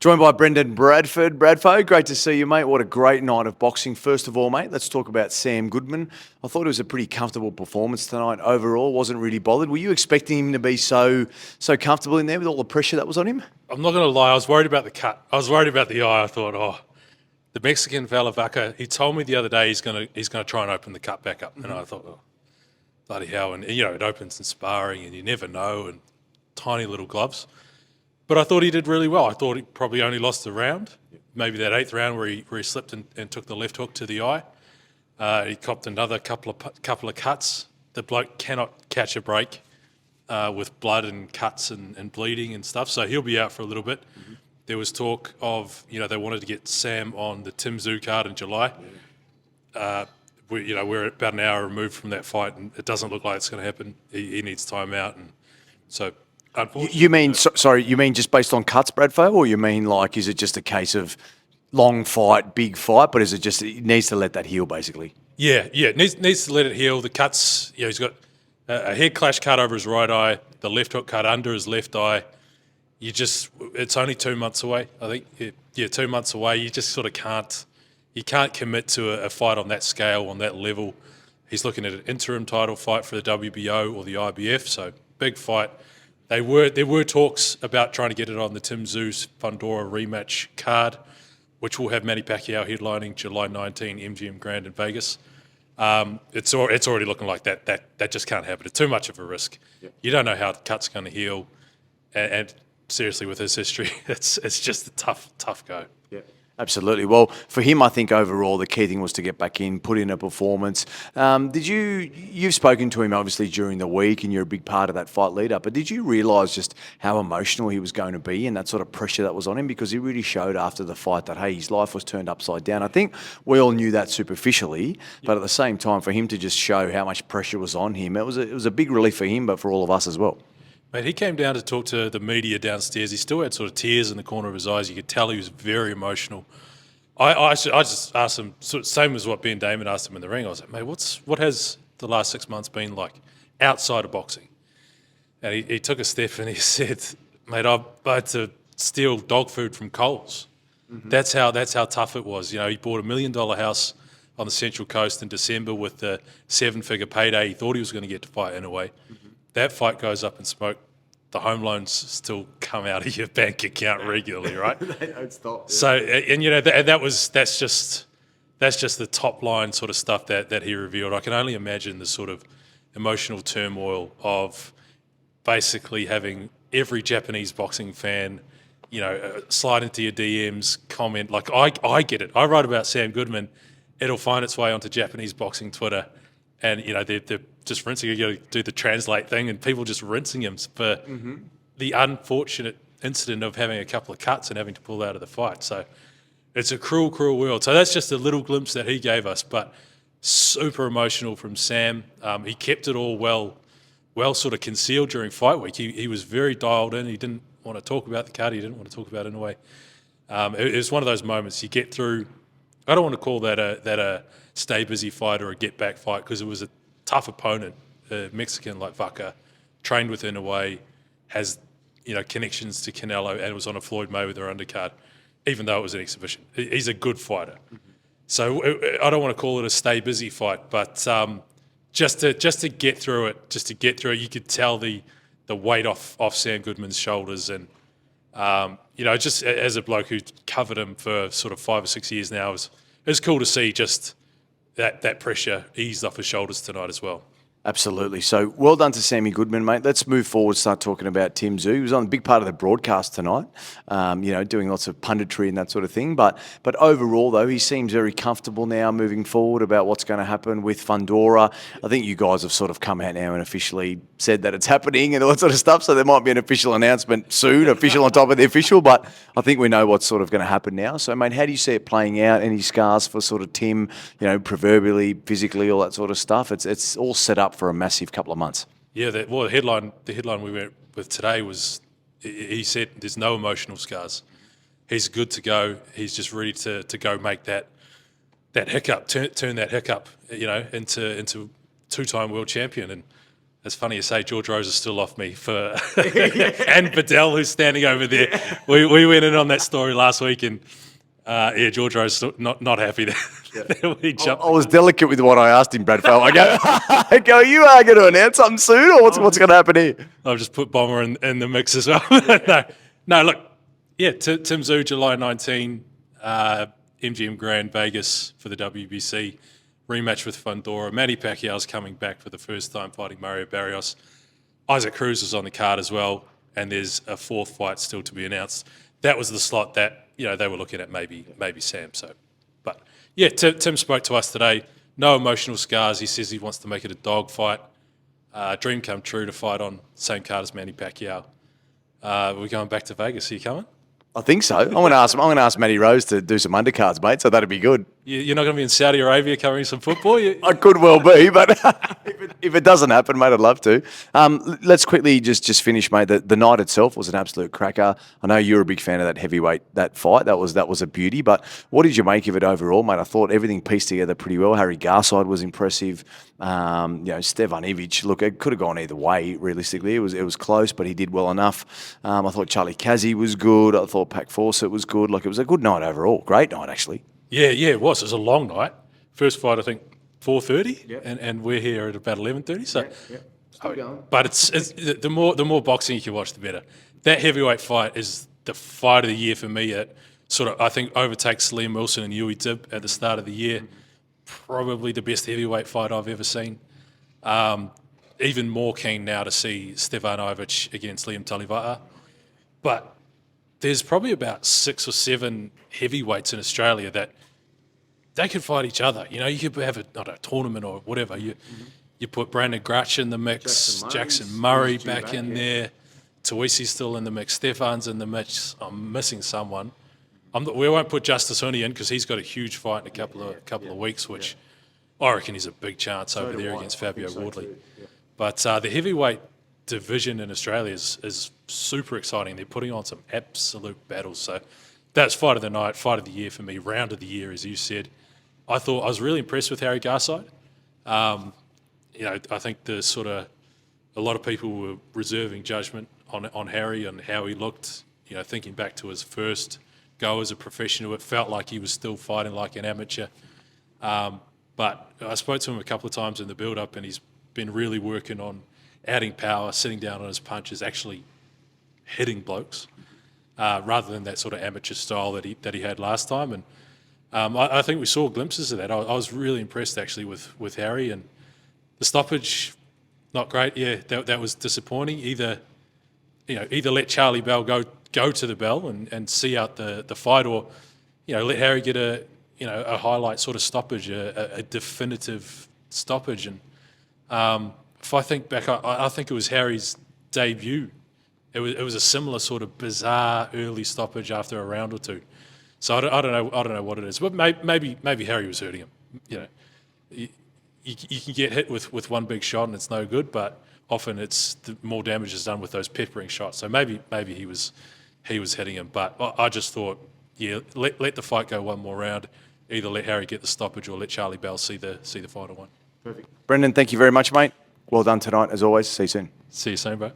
Joined by Brendan Bradford. Bradford, great to see you, mate. What a great night of boxing. First of all, mate, let's talk about Sam Goodman. I thought it was a pretty comfortable performance tonight overall. Wasn't really bothered. Were you expecting him to be so comfortable in there with all the pressure that was on him? I'm not going to lie, I was worried about the cut. I was worried about the eye. I thought, the Mexican fella Vaca, he told me the other day he's going to try and open the cut back up. And I thought, bloody hell. And, it opens in sparring and you never know, and tiny little gloves. But I thought he did really well. I thought he probably only lost a round, maybe that 8th round where he slipped and took the left hook to the eye. He copped another couple of cuts. The bloke cannot catch a break with blood and cuts and bleeding and stuff, so he'll be out for a little bit. Mm-hmm. There was talk of, they wanted to get Sam on the Tszyu card in July. We're about an hour removed from that fight, and it doesn't look like it's going to happen. He needs time out, and so. You mean just based on cuts, Bradford, or you mean like, is it just a case of long fight, big fight, but is it just he needs to let that heal it's needs to let it heal. The cuts, he's got a head clash cut over his right eye, the left hook cut under his left eye. It's only 2 months away, I think. 2 months away. You just sort of can't commit to a fight on that scale, on that level. He's looking at an interim title fight for the WBO or the IBF, so big fight. There were talks about trying to get it on the Tszyu Fundora rematch card, which will have Manny Pacquiao headlining July 19, MGM Grand in Vegas. It's already looking like that just can't happen. It's too much of a risk. Yep. You don't know how the cut's going to heal, and seriously, with his history, it's just a tough go. Yep. Absolutely. Well, for him, I think overall the key thing was to get back in, put in a performance. You've spoken to him obviously during the week and you're a big part of that fight lead up, but did you realise just how emotional he was going to be and that sort of pressure that was on him? Because he really showed after the fight that, hey, his life was turned upside down. I think we all knew that superficially, but at the same time, for him to just show how much pressure was on him, it was a big relief for him, but for all of us as well. Mate, he came down to talk to the media downstairs. He still had sort of tears in the corner of his eyes. You could tell he was very emotional. I just asked him, sort of same as what Ben Damon asked him in the ring. I was like, mate, what has the last 6 months been like outside of boxing? And he took a step and he said, mate, I had to steal dog food from Coles. Mm-hmm. That's how tough it was. He bought $1 million house on the Central Coast in December with the 7-figure payday. He thought he was going to get to fight Inoue. Mm-hmm. That fight goes up in smoke. The home loans still come out of your bank account regularly, right? They don't stop. Yeah. So, that's just the top line sort of stuff that he revealed. I can only imagine the sort of emotional turmoil of basically having every Japanese boxing fan, slide into your DMs, comment. Like, I get it. I write about Sam Goodman. It'll find its way onto Japanese boxing Twitter. And, they're just rinsing. You got to do the translate thing, and people just rinsing him for the unfortunate incident of having a couple of cuts and having to pull out of the fight. So it's a cruel, cruel world. So that's just a little glimpse that he gave us, but super emotional from Sam. He kept it all well sort of concealed during fight week. He was very dialed in. He didn't want to talk about the cut. He didn't want to talk about it in a way. It was one of those moments you get through. I don't want to call that a stay busy fight or a get back fight, because it was a tough opponent, a Mexican like Vaca, trained with Inoue, has connections to Canelo, and was on a Floyd Mayweather undercard, even though it was an exhibition. He's a good fighter. Mm-hmm. So I don't want to call it a stay busy fight, but just to get through it, you could tell the weight off Sam Goodman's shoulders, and just as a bloke who's covered him for sort of 5 or 6 years now, it's cool to see just that pressure eased off his shoulders tonight as well. Absolutely. So well done to Sammy Goodman, mate. Let's move forward, start talking about Tszyu. He was on a big part of the broadcast tonight, doing lots of punditry and that sort of thing. But overall, though, he seems very comfortable now moving forward about what's going to happen with Fundora. I think you guys have sort of come out now and officially said that it's happening and all that sort of stuff. So there might be an official announcement soon, official on top of the official. But I think we know what's sort of going to happen now. So, mate, how do you see it playing out? Any scars for sort of Tim, proverbially, physically, all that sort of stuff? It's all set up for a massive couple of months. Yeah, the headline we went with today was, he said there's no emotional scars. He's good to go. He's just ready to go make that hiccup, turn that hiccup, into two-time world champion. And it's funny you say George Rose is still off me for and Bedell, who's standing over there. Yeah. We went in on that story last week, and George Rose not happy there. Yeah. I was delicate with what I asked him, Bradford. I go, you are going to announce something soon, or what's going to happen here? I've just put Bomber in the mix as well. No, look, Tim Tszyu, July 19, MGM Grand Vegas for the WBC. Rematch with Fundora. Manny Pacquiao's coming back for the first time fighting Mario Barrios. Isaac Cruz is on the card as well, and there's a fourth fight still to be announced. That was the slot that they were looking at maybe Sam. So, but yeah, Tim spoke to us today. No emotional scars. He says he wants to make it a dog fight. Dream come true to fight on same card as Manny Pacquiao. We're going back to Vegas. Are you coming? I think so. I'm going to ask Matty Rose to do some undercards, mate. So that'd be good. You're not going to be in Saudi Arabia covering some football? I could well be, but if it doesn't happen, mate, I'd love to. Let's quickly just finish, mate. The night itself was an absolute cracker. I know you're a big fan of that heavyweight, that fight. That was a beauty. But what did you make of it overall, mate? I thought everything pieced together pretty well. Harry Garside was impressive. Stevan Ivic, look, it could have gone either way, realistically. It was close, but he did well enough. I thought Charlie Kazi was good. I thought Pac Fawcett was good. Like, it was a good night overall. Great night, actually. Yeah, it was. It was a long night. First fight, I think, 4:30, yep. and we're here at about 11:30. So, Still going. But it's the more boxing you can watch, the better. That heavyweight fight is the fight of the year for me. It sort of, I think, overtakes Liam Wilson and Yui Dib at the start of the year. Probably the best heavyweight fight I've ever seen. Even more keen now to see Stefan Ivic against Liam Talivata. But there's probably about 6 or 7 heavyweights in Australia that they could fight each other. You could have a tournament or whatever. You put Brandon Grutch in the mix, Jackson Murray back in there. Tawisi's still in the mix. Stefan's in the mix. I'm missing someone. We won't put Justice Huni in because he's got a huge fight in a couple of weeks, which I reckon is a big chance over there against Fabio Wardley. Yeah. But the heavyweight division in Australia is super exciting. They're putting on some absolute battles. So that's fight of the night, fight of the year for me, round of the year, as you said. I was really impressed with Harry Garside. I think a lot of people were reserving judgment on Harry and how he looked. Thinking back to his first go as a professional, it felt like he was still fighting like an amateur. But I spoke to him a couple of times in the build-up, and he's been really working on adding power, sitting down on his punches, actually hitting blokes, rather than that sort of amateur style that he had last time. And I think we saw glimpses of that. I was really impressed actually with Harry, and the stoppage, not great. Yeah, that was disappointing. Either let Charlie Bell go to the bell and see out the fight, or let Harry get a highlight sort of stoppage, a definitive stoppage. And if I think back, I think it was Harry's debut. It was a similar sort of bizarre early stoppage after a round or two. So I don't know what it is, but maybe Harry was hurting him. You can get hit with one big shot and it's no good, but often it's more damage is done with those peppering shots. So maybe he was hitting him, but I just thought, let the fight go one more round. Either let Harry get the stoppage or let Charlie Bell see the fighter one. Perfect. Brendan, thank you very much, mate. Well done tonight, as always. See you soon. See you soon, bro.